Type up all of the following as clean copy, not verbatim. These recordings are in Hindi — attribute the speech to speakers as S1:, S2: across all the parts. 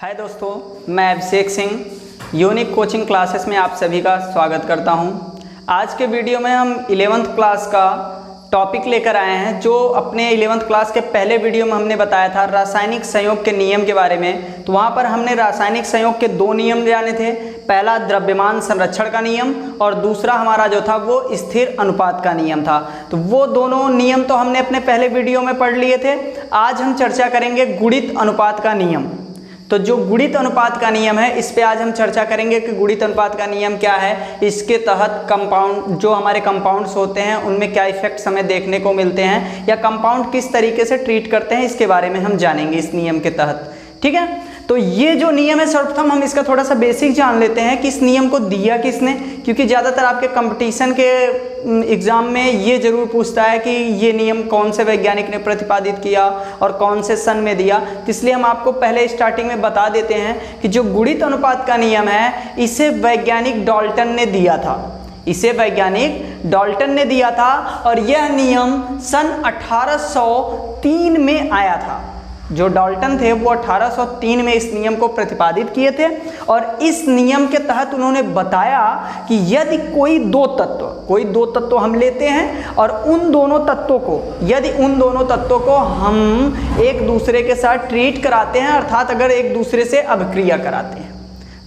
S1: हाय दोस्तों, मैं Abhishek Singh unique coaching classes में आप सभी का स्वागत करता हूं। आज के वीडियो में हम 11th क्लास का टॉपिक लेकर आए हैं, जो अपने 11th क्लास के पहले वीडियो में हमने बताया था रासायनिक संयोग के नियम के बारे में। तो वहां पर हमने रासायनिक संयोग के दो नियम जाने थे, पहला द्रव्यमान संरक्षण का नियम और दूसरा हमारा जो था वो स्थिर अनुपात का नियम था। तो वो दोनों नियम तो हमने अपने पहले वीडियो में पढ़ लिए थे। आज हम चर्चा करेंगे गुणित अनुपात का नियम। तो जो गुणित अनुपात का नियम है, इस पे आज हम चर्चा करेंगे कि गुणित अनुपात का नियम क्या है, इसके तहत कंपाउंड जो हमारे कंपाउंड्स होते हैं उनमें क्या इफेक्ट्स हमें देखने को मिलते हैं या कंपाउंड किस तरीके से ट्रीट करते हैं, इसके बारे में हम जानेंगे इस नियम के तहत। ठीक है, तो ये जो नियम है सर्वप्रथम हम इसका थोड़ा सा बेसिक जान लेते हैं कि इस नियम को दिया किसने, क्योंकि ज़्यादातर आपके कंपटीशन के एग्जाम में ये जरूर पूछता है कि ये नियम कौन से वैज्ञानिक ने प्रतिपादित किया और कौन से सन में दिया। तो इसलिए हम आपको पहले स्टार्टिंग में बता देते हैं कि जो गुणित अनुपात का नियम है, इसे वैज्ञानिक डाल्टन ने दिया था। इसे वैज्ञानिक डाल्टन ने दिया था और यह नियम सन 1803 में आया था। जो डाल्टन थे वो 1803 में इस नियम को प्रतिपादित किए थे और इस नियम के तहत उन्होंने बताया कि यदि कोई दो तत्व हम लेते हैं और उन दोनों तत्वों को हम एक दूसरे के साथ ट्रीट कराते हैं, अर्थात अगर एक दूसरे से अभिक्रिया कराते हैं,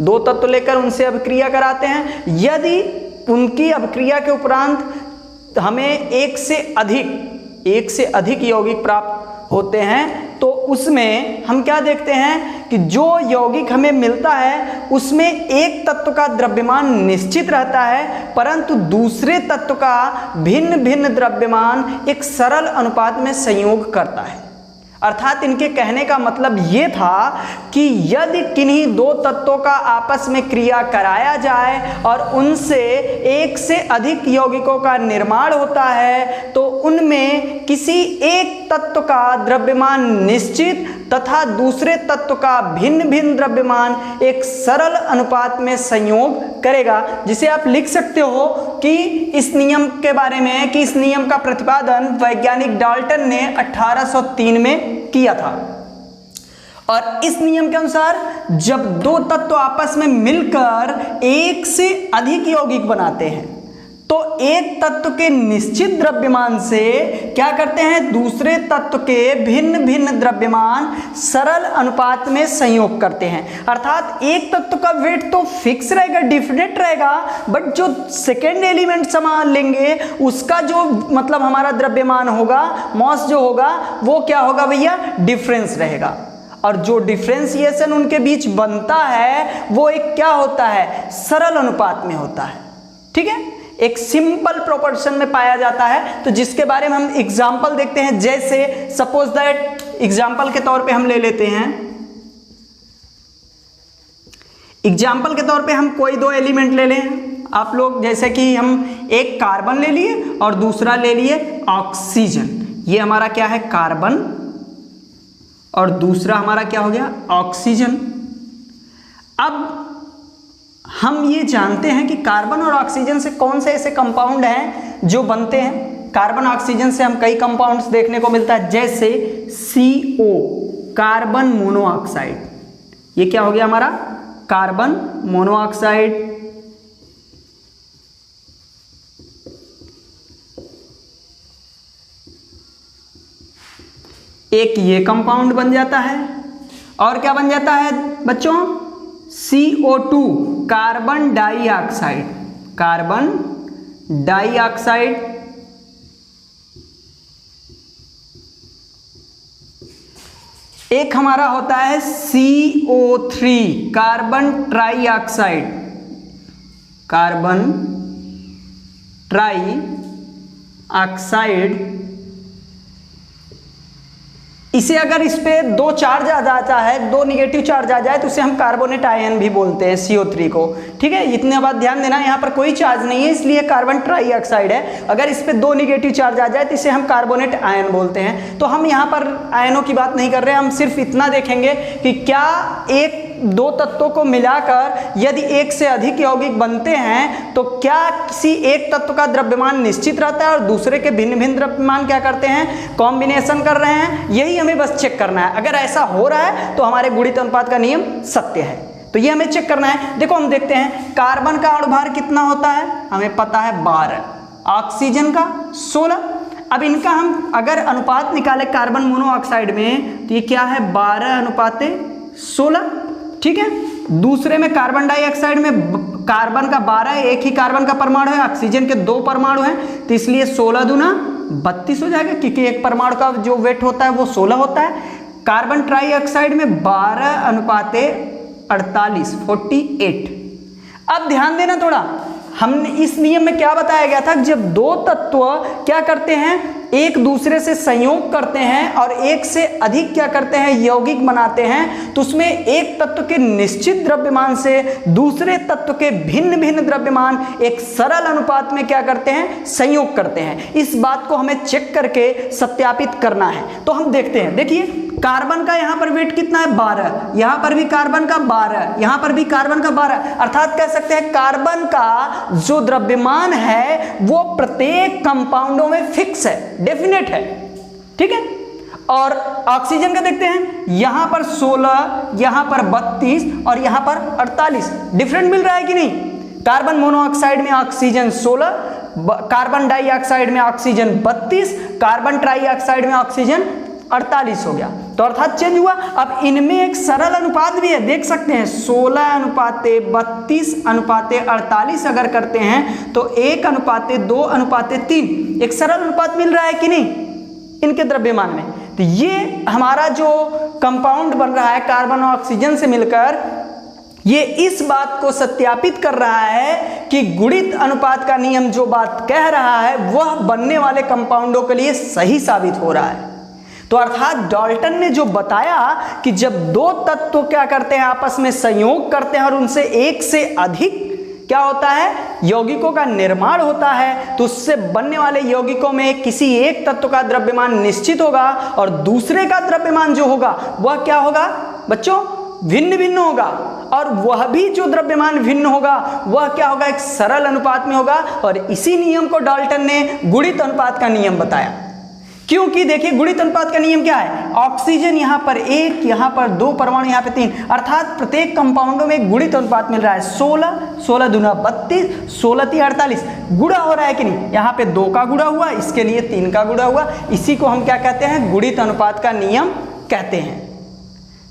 S1: दो तत्व लेकर उनसे अभिक्रिया कराते हैं, यदि उनकी अभिक्रिया के उपरांत हमें एक से अधिक यौगिक प्राप्त होते हैं, तो उसमें हम क्या देखते हैं कि जो यौगिक हमें मिलता है उसमें एक तत्व का द्रव्यमान निश्चित रहता है, परंतु दूसरे तत्व का भिन्न भिन्न द्रव्यमान एक सरल अनुपात में संयोग करता है। अर्थात इनके कहने का मतलब ये था कि यदि किन्हीं दो तत्वों का आपस में क्रिया कराया जाए और उनसे एक से अधिक यौगिकों का निर्माण होता है, तो उनमें किसी एक तत्व का द्रव्यमान निश्चित तथा दूसरे तत्व का भिन्न भिन्न द्रव्यमान एक सरल अनुपात में संयोग करेगा, जिसे आप लिख सकते हो कि इस नियम के बारे में कि इस नियम का प्रतिपादन वैज्ञानिक डाल्टन ने 1803 में किया था। और इस नियम के अनुसार जब दो तत्व आपस में मिलकर एक से अधिक यौगिक बनाते हैं, तो एक तत्व के निश्चित द्रव्यमान से क्या करते हैं, दूसरे तत्व के भिन्न भिन्न द्रव्यमान सरल अनुपात में संयोग करते हैं। अर्थात एक तत्व का वेट तो फिक्स रहेगा, डिफिनेट रहेगा, बट जो सेकेंड एलिमेंट सामान लेंगे उसका जो मतलब हमारा द्रव्यमान होगा, मॉस जो होगा, वो क्या होगा भैया, डिफरेंस रहेगा। और जो डिफरेंशिएशन उनके बीच बनता है वो एक क्या होता है, सरल अनुपात में होता है। ठीक है, एक सिंपल प्रोपोर्शन में पाया जाता है। तो जिसके बारे में हम एग्जांपल देखते हैं, जैसे सपोज दैट एग्जांपल के तौर पे हम ले लेते हैं, एग्जांपल के तौर पे हम कोई दो एलिमेंट ले लें आप लोग, जैसे कि हम एक कार्बन ले लिए और दूसरा ले लिए ऑक्सीजन। ये हमारा क्या है, कार्बन, और दूसरा हमारा क्या हो गया, ऑक्सीजन। अब हम ये जानते हैं कि कार्बन और ऑक्सीजन से कौन से ऐसे कंपाउंड हैं जो बनते हैं। कार्बन ऑक्सीजन से हम कई कंपाउंड्स देखने को मिलता है, जैसे CO, कार्बन मोनोऑक्साइड। ये क्या हो गया हमारा, कार्बन मोनोऑक्साइड। एक ये कंपाउंड बन जाता है, और क्या बन जाता है बच्चों, CO2, carbon dioxide. Carbon dioxide. एक हमारा होता है CO3, carbon trioxide. Carbon trioxide. इसे अगर इस पे दो चार्ज आ जाता है, दो निगेटिव चार्ज आ जाए, तो उसे हम कार्बोनेट आयन भी बोलते हैं, CO3 को। ठीक है, इतने बात ध्यान देना, यहाँ पर कोई चार्ज नहीं है इसलिए कार्बन ट्राइऑक्साइड है। अगर इस पे दो निगेटिव चार्ज आ जाए तो इसे हम कार्बोनेट आयन बोलते हैं। तो हम यहाँ पर आयनों की बात नहीं कर रहे हैं, हम सिर्फ इतना देखेंगे कि क्या एक दो तत्वों को मिलाकर यदि एक से अधिक यौगिक बनते हैं तो क्या किसी एक तत्व का द्रव्यमान निश्चित रहता है और दूसरे के भिन्न भिन्न द्रव्यमान क्या करते हैं, कॉम्बिनेशन कर रहे हैं। यही हमें बस चेक करना है। अगर ऐसा हो रहा है तो हमारे गुणित अनुपात का नियम सत्य है। तो ये हमें चेक करना है। देखो हम देखते हैं कार्बन का अणुभार कितना होता है, हमें पता है 12, ऑक्सीजन का 16। अब इनका हम अगर अनुपात निकाले कार्बन मोनोऑक्साइड में तो ये क्या है 12:16, ठीक है। दूसरे में कार्बन डाइऑक्साइड में कार्बन का 12, एक ही कार्बन का परमाणु है, ऑक्सीजन के 2 परमाणु हैं, तो इसलिए 16 दूना 32 हो जाएगा, क्योंकि एक परमाणु का जो वेट होता है वो 16 होता है। कार्बन ट्राइऑक्साइड में 12:48, 48। अब ध्यान देना थोड़ा, हमने इस नियम में क्या बताया गया था, जब दो तत्व क्या करते हैं, एक दूसरे से संयोग करते हैं और एक से अधिक क्या करते हैं, यौगिक बनाते हैं, तो उसमें एक तत्व के निश्चित द्रव्यमान से दूसरे तत्व के भिन्न भिन्न द्रव्यमान एक सरल अनुपात में क्या करते हैं, संयोग करते हैं। इस बात को हमें चेक करके सत्यापित करना है। तो हम देखते हैं, देखिए कार्बन का यहां पर वेट कितना है 12, यहां पर भी कार्बन का 12, यहां पर भी कार्बन का 12, अर्थात कह सकते हैं कार्बन का जो द्रव्यमान है वो प्रत्येक कंपाउंडों में फिक्स है, डेफिनेट है, ठीक है। और ऑक्सीजन का देखते हैं, यहां पर 16, यहां पर 32 और यहां पर 48, डिफरेंट मिल रहा है कि नहीं। कार्बन मोनोऑक्साइड में ऑक्सीजन 16, कार्बन डाइऑक्साइड में ऑक्सीजन 32, कार्बन ट्राइऑक्साइड में ऑक्सीजन 48 हो गया, तो अर्थात चेंज हुआ। अब इनमें एक सरल अनुपात भी है, देख सकते हैं 16:32:48 अगर करते हैं तो 1:2:3 एक सरल अनुपात मिल रहा है कि नहीं इनके द्रव्यमान में। तो ये हमारा जो कंपाउंड बन रहा है कार्बन और ऑक्सीजन से मिलकर, ये इस बात को सत्यापित कर रहा है कि गुणित अनुपात का नियम जो बात कह रहा है वह बनने वाले कंपाउंडों के लिए सही साबित हो रहा है। तो अर्थात डाल्टन ने जो बताया कि जब दो तत्व क्या करते हैं, आपस में संयोग करते हैं और उनसे एक से अधिक क्या होता है, यौगिकों का निर्माण होता है, तो उससे बनने वाले यौगिकों में किसी एक तत्व का द्रव्यमान निश्चित होगा और दूसरे का द्रव्यमान जो होगा वह क्या होगा बच्चों, भिन्न भिन्न होगा। और वह भी जो द्रव्यमान भिन्न होगा वह क्या होगा, एक सरल अनुपात में होगा। और इसी नियम को डाल्टन ने गुणित अनुपात का नियम बताया। क्योंकि देखिए गुणित अनुपात का नियम क्या है, ऑक्सीजन यहां पर 1, यहां पर 2 परमाणु, यहां पे 3, अर्थात प्रत्येक कंपाउंडों में एक गुणित अनुपात मिल रहा है 16, 16 दूना 32, 16 × 48, गुणा हो रहा है कि नहीं, यहां पे 2 का गुणा हुआ, इसके लिए 3 का गुणा हुआ, इसी को हम क्या कहते हैं, गुणित अनुपात का नियम कहते हैं।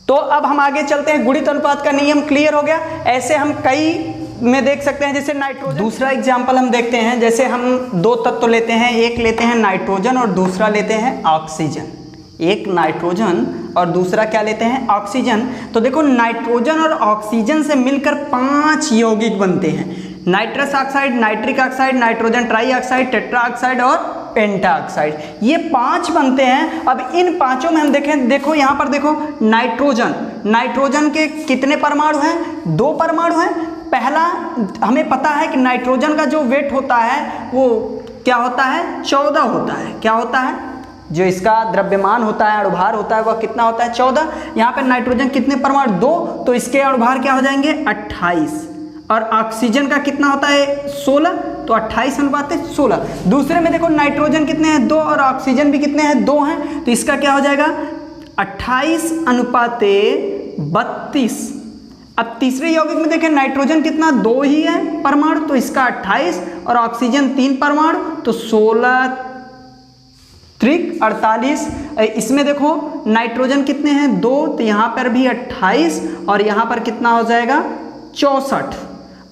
S1: तो अब हम आगे चलते हैं, गुणित अनुपात का नियम क्लियर हो गया। ऐसे हम कई में देख सकते हैं, जैसे नाइट्रोजन। दूसरा एग्जाम्पल हम देखते हैं, जैसे हम दो तत्व लेते हैं, एक लेते हैं नाइट्रोजन और दूसरा लेते हैं ऑक्सीजन। एक नाइट्रोजन और दूसरा क्या लेते हैं, ऑक्सीजन। तो देखो नाइट्रोजन और ऑक्सीजन से मिलकर 5 यौगिक बनते हैं, nitrous oxide, nitric oxide, nitrogen trioxide, tetra oxide और पेंटा ऑक्साइड, ये 5 बनते हैं। अब इन पांचों में हम देखें, देखो यहाँ पर देखो नाइट्रोजन, नाइट्रोजन के कितने परमाणु हैं, 2 परमाणु हैं। पहला हमें पता है कि नाइट्रोजन का जो वेट होता है वो क्या होता है, 14 होता है। क्या होता है, जो इसका द्रव्यमान होता है, अणुभार होता है, वह कितना होता है, 14। यहाँ पर नाइट्रोजन कितने परमाणु, 2, तो इसके अणुभार क्या हो जाएंगे 28। और ऑक्सीजन का कितना होता है 16, तो 28:16। दूसरे में देखो नाइट्रोजन कितने हैं 2 और ऑक्सीजन भी कितने हैं 2 हैं, तो इसका क्या हो जाएगा 28:32। अब तीसरे यौगिक में देखें नाइट्रोजन कितना 2 ही है परमाणु, तो इसका 28 और ऑक्सीजन 3 परमाणु, तो 16 त्रिक 48। इसमें देखो नाइट्रोजन कितने हैं 2, तो यहाँ पर भी 28 और यहाँ पर कितना हो जाएगा 64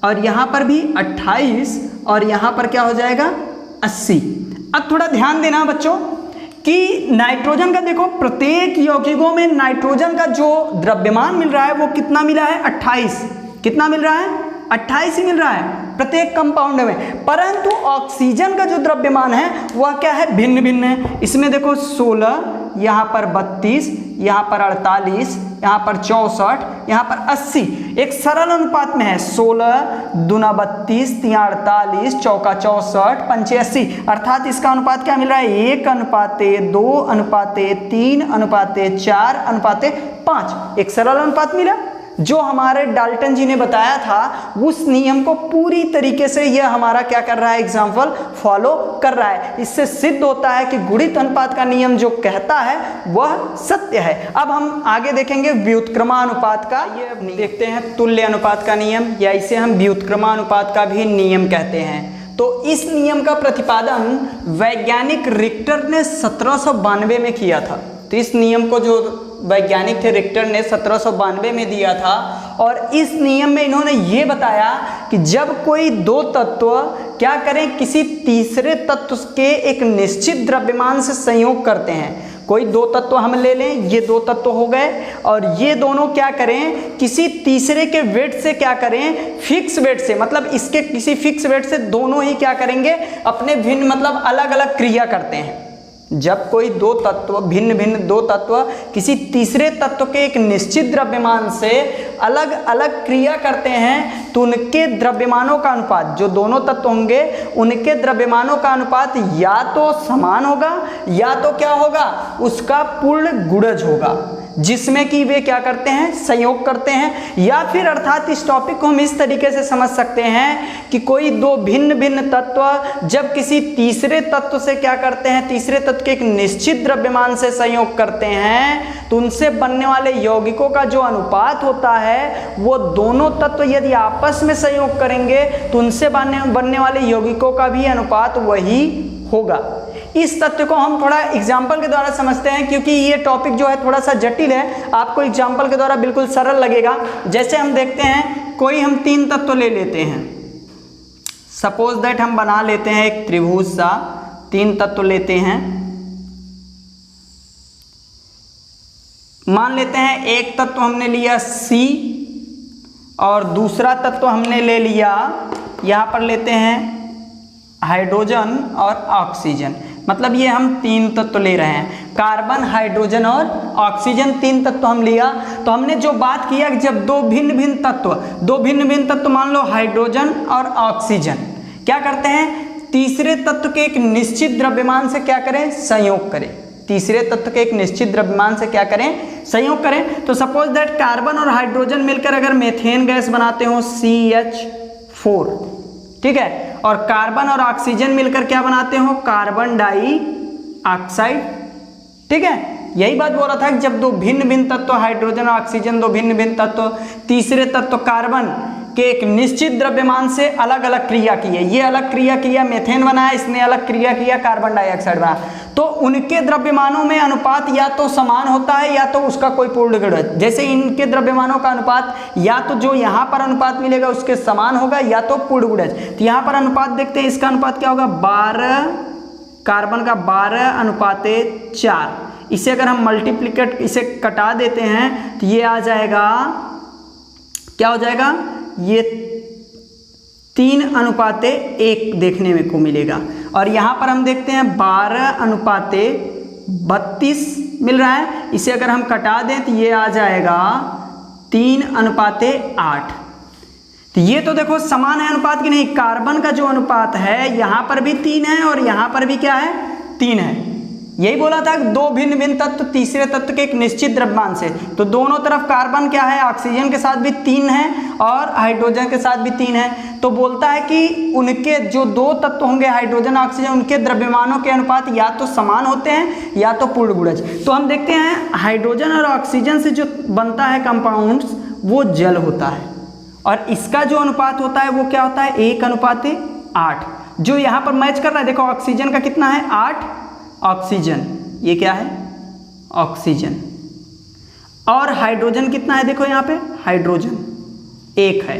S1: और यहाँ पर भी 28 और यहाँ पर क्या हो जाएगा 80। अब थोड़ा ध्यान देना बच्चों कि नाइट्रोजन का देखो प्रत्येक यौगिकों में नाइट्रोजन का जो द्रव्यमान मिल रहा है वो कितना मिला है 28। कितना मिल रहा है 28 ही मिल रहा है प्रत्येक कंपाउंड में, परंतु ऑक्सीजन का जो द्रव्यमान है वह क्या है, भिन्न भिन्न है। इसमें देखो 16, यहाँ पर 32, यहाँ पर 48, यहाँ पर 64, यहाँ पर 80, एक सरल अनुपात में है। 16 दूना 32, 3 48, चौका 64, पंचे 80, अर्थात इसका अनुपात क्या मिल रहा है 1:2:3:4:5, एक सरल अनुपात मिला। जो हमारे डाल्टन जी ने बताया था उस नियम को पूरी तरीके से यह हमारा क्या कर रहा है, एग्जाम्पल फॉलो कर रहा है। इससे सिद्ध होता है कि गुणित अनुपात का नियम जो कहता है वह सत्य है। अब हम आगे देखेंगे व्युत्क्रमानुपात का। ये देखते हैं तुल्य अनुपात का नियम, या इसे हम व्युत्क्रमानुपात का भी नियम कहते हैं। तो इस नियम का प्रतिपादन वैज्ञानिक रिक्टर ने 1792 में किया था। तो इस नियम को जो वैज्ञानिक थे रिक्टर ने 1792 में दिया था, और इस नियम में इन्होंने ये बताया कि जब कोई दो तत्व क्या करें, किसी तीसरे तत्व के एक निश्चित द्रव्यमान से संयोग करते हैं। कोई दो तत्व हम ले लें, ये दो तत्व हो गए, और ये दोनों क्या करें, किसी तीसरे के वेट से क्या करें, फिक्स वेट से, मतलब इसके किसी फिक्स वेट से दोनों ही क्या करेंगे, अपने भिन्न मतलब अलग अलग क्रिया करते हैं। जब कोई दो तत्व भिन्न भिन्न दो तत्व किसी तीसरे तत्व के एक निश्चित द्रव्यमान से अलग अलग क्रिया करते हैं, तो उनके द्रव्यमानों का अनुपात, जो दोनों तत्व होंगे उनके द्रव्यमानों का अनुपात या तो समान होगा या तो क्या होगा, उसका पूर्ण गुणज होगा, जिसमें कि वे क्या करते हैं, संयोग करते हैं। या फिर अर्थात इस टॉपिक को हम इस तरीके से समझ सकते हैं कि कोई दो भिन्न भिन्न तत्व जब किसी तीसरे तत्व से क्या करते हैं, तीसरे तत्व के एक निश्चित द्रव्यमान से संयोग करते हैं, तो उनसे बनने वाले यौगिकों का जो अनुपात होता है वो दोनों तत्व यदि आपस में संयोग करेंगे तो उनसे बनने वाले यौगिकों का भी अनुपात वही होगा। इस तथ्य को हम थोड़ा एग्जाम्पल के द्वारा समझते हैं, क्योंकि ये टॉपिक जो है थोड़ा सा जटिल है, आपको एग्जाम्पल के द्वारा बिल्कुल सरल लगेगा। जैसे हम देखते हैं, कोई हम तीन तत्व ले लेते हैं, सपोज दैट हम बना लेते हैं एक त्रिभुज सा, तीन तत्व लेते हैं, मान लेते हैं एक तत्व हमने लिया C और दूसरा तत्व हमने ले लिया, यहाँ पर लेते हैं हाइड्रोजन और ऑक्सीजन। मतलब ये हम तीन तत्व ले रहे हैं, कार्बन, हाइड्रोजन और ऑक्सीजन, तीन तत्व हम लिया। तो हमने जो बात किया कि जब दो भिन्न भिन्न तत्व मान लो हाइड्रोजन और ऑक्सीजन क्या करते हैं, तीसरे तत्व के एक निश्चित द्रव्यमान से क्या करें, संयोग करें। तीसरे तत्व के एक निश्चित द्रव्यमान से क्या करें, संयोग करें। तो सपोज दैट कार्बन और हाइड्रोजन मिलकर अगर मेथेन गैस बनाते हो CH4, ठीक है, और कार्बन और ऑक्सीजन मिलकर क्या बनाते हो, कार्बन डाइऑक्साइड, ठीक है। यही बात बोल रहा था कि जब दो भिन्न भिन्न तत्व हाइड्रोजन और ऑक्सीजन, दो भिन्न भिन्न तत्व तीसरे तत्व कार्बन के एक निश्चित द्रव्यमान से अलग अलग क्रिया की है, ये अलग क्रिया किया मेथेन बनाया, इसने अलग क्रिया किया कार्बन डाइऑक्साइड बनाया, तो उनके द्रव्यमानों में अनुपात या तो समान होता है या तो उसका कोई पूर्ण गुणज। जैसे इनके द्रव्यमानों का अनुपात या तो जो यहाँ पर अनुपात मिलेगा उसके समान होगा या तो पूर्ण गुणज। तो यहाँ पर अनुपात देखते हैं, इसका अनुपात क्या होगा, 12, कार्बन का 12:4। इसे अगर हम मल्टीप्लिकेट इसे कटा देते हैं तो ये आ जाएगा, क्या हो जाएगा, ये 3:1 देखने में को मिलेगा। और यहाँ पर हम देखते हैं 12:32 मिल रहा है, इसे अगर हम कटा दें तो ये आ जाएगा 3:8। तो ये तो देखो समान है अनुपात की नहीं, कार्बन का जो अनुपात है यहाँ पर भी 3 है और यहाँ पर भी क्या है, 3 है। यही बोला था कि दो भिन्न भिन्न तत्व तीसरे तत्व के एक निश्चित द्रव्यमान से, तो दोनों तरफ कार्बन क्या है, ऑक्सीजन के साथ भी 3 है और हाइड्रोजन के साथ भी 3 है। तो बोलता है कि उनके जो दो तत्व होंगे हाइड्रोजन ऑक्सीजन, उनके द्रव्यमानों के अनुपात या तो समान होते हैं या तो पूर्ण गुणज। तो हम देखते हैं हाइड्रोजन और ऑक्सीजन से जो बनता है कंपाउंड्स वो जल होता है, और इसका जो अनुपात होता है वो क्या होता है, 1:8, जो यहाँ पर मैच कर रहा है। देखो ऑक्सीजन का कितना है, 8 ऑक्सीजन, ये क्या है ऑक्सीजन, और हाइड्रोजन कितना है, देखो यहाँ पे हाइड्रोजन 1 है।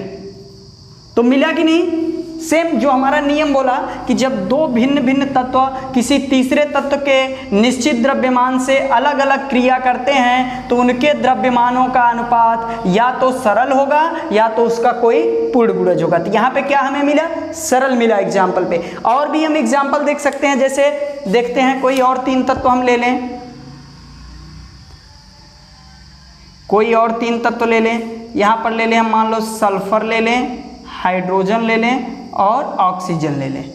S1: तो मिला कि नहीं, सेम जो हमारा नियम बोला कि जब दो भिन्न भिन्न तत्व किसी तीसरे तत्व के निश्चित द्रव्यमान से अलग अलग क्रिया करते हैं तो उनके द्रव्यमानों का अनुपात या तो सरल होगा या तो उसका कोई पूर्ण गुणज होगा। तो यहाँ पे क्या हमें मिला, सरल मिला एग्जाम्पल पे। और भी हम एग्जाम्पल देख सकते हैं, जैसे देखते हैं कोई और 3 तत्व हम ले लें, कोई और 3 तत्व ले लें, यहाँ पर ले लें हम, मान लो सल्फर ले लें, हाइड्रोजन ले लें और ऑक्सीजन ले लें।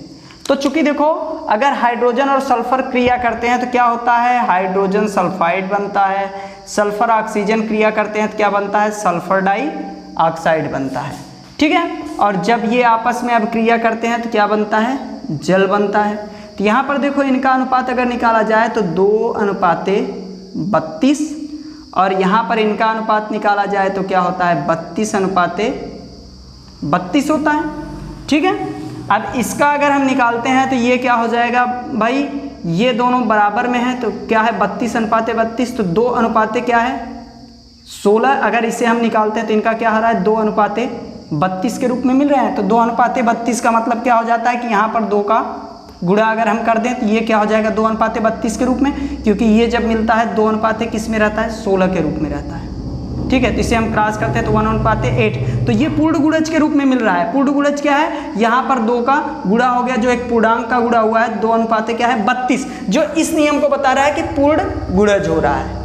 S1: तो चूंकि देखो अगर हाइड्रोजन और सल्फर क्रिया करते हैं तो क्या होता है, हाइड्रोजन सल्फाइड बनता है। सल्फर ऑक्सीजन क्रिया करते हैं तो क्या बनता है, सल्फर डाइऑक्साइड बनता है। ठीक है, और जब ये आपस में अब क्रिया करते हैं तो क्या बनता है, जल बनता है। तो यहाँ पर देखो इनका अनुपात अगर निकाला जाए तो 2:32, और यहाँ पर इनका अनुपात निकाला जाए तो क्या होता है, 32:32 होता है। ठीक है, अब इसका अगर हम निकालते हैं तो ये क्या हो जाएगा भाई, ये दोनों बराबर में है तो क्या है 32:32, तो 2 क्या है 16। अगर इसे हम निकालते हैं तो इनका क्या आ रहा है, 2:32 के रूप में मिल रहे हैं। तो 2:32 का मतलब क्या हो जाता है कि यहाँ पर 2 का गुणा अगर हम कर दें तो ये क्या हो जाएगा 2:32 के रूप में, क्योंकि ये जब मिलता है 2 किस में रहता है, 16 के रूप में रहता है। ठीक है, तो इसे हम क्रॉस करते हैं तो 1:8, तो ये पूर्ण गुणज के रूप में मिल रहा है। पूर्ण गुणज क्या है, यहाँ पर 2 का गुणा हो गया, जो एक पूर्णांक का गुणा हुआ है, 2:32, जो इस नियम को बता रहा है कि पूर्ण गुणज हो रहा है।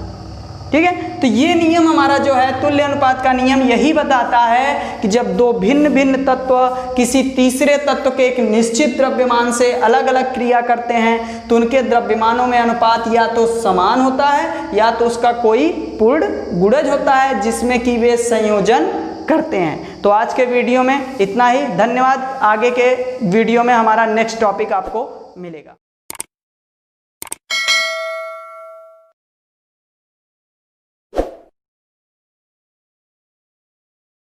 S1: ठीक है, तो ये नियम हमारा जो है तुल्य अनुपात का नियम यही बताता है कि जब दो भिन्न भिन्न तत्व किसी तीसरे तत्व के एक निश्चित द्रव्यमान से अलग अलग क्रिया करते हैं तो उनके द्रव्यमानों में अनुपात या तो समान होता है या तो उसका कोई पूर्ण गुणज होता है जिसमें कि वे संयोजन करते हैं। तो आज के वीडियो में इतना ही, धन्यवाद। आगे के वीडियो में हमारा नेक्स्ट टॉपिक आपको मिलेगा।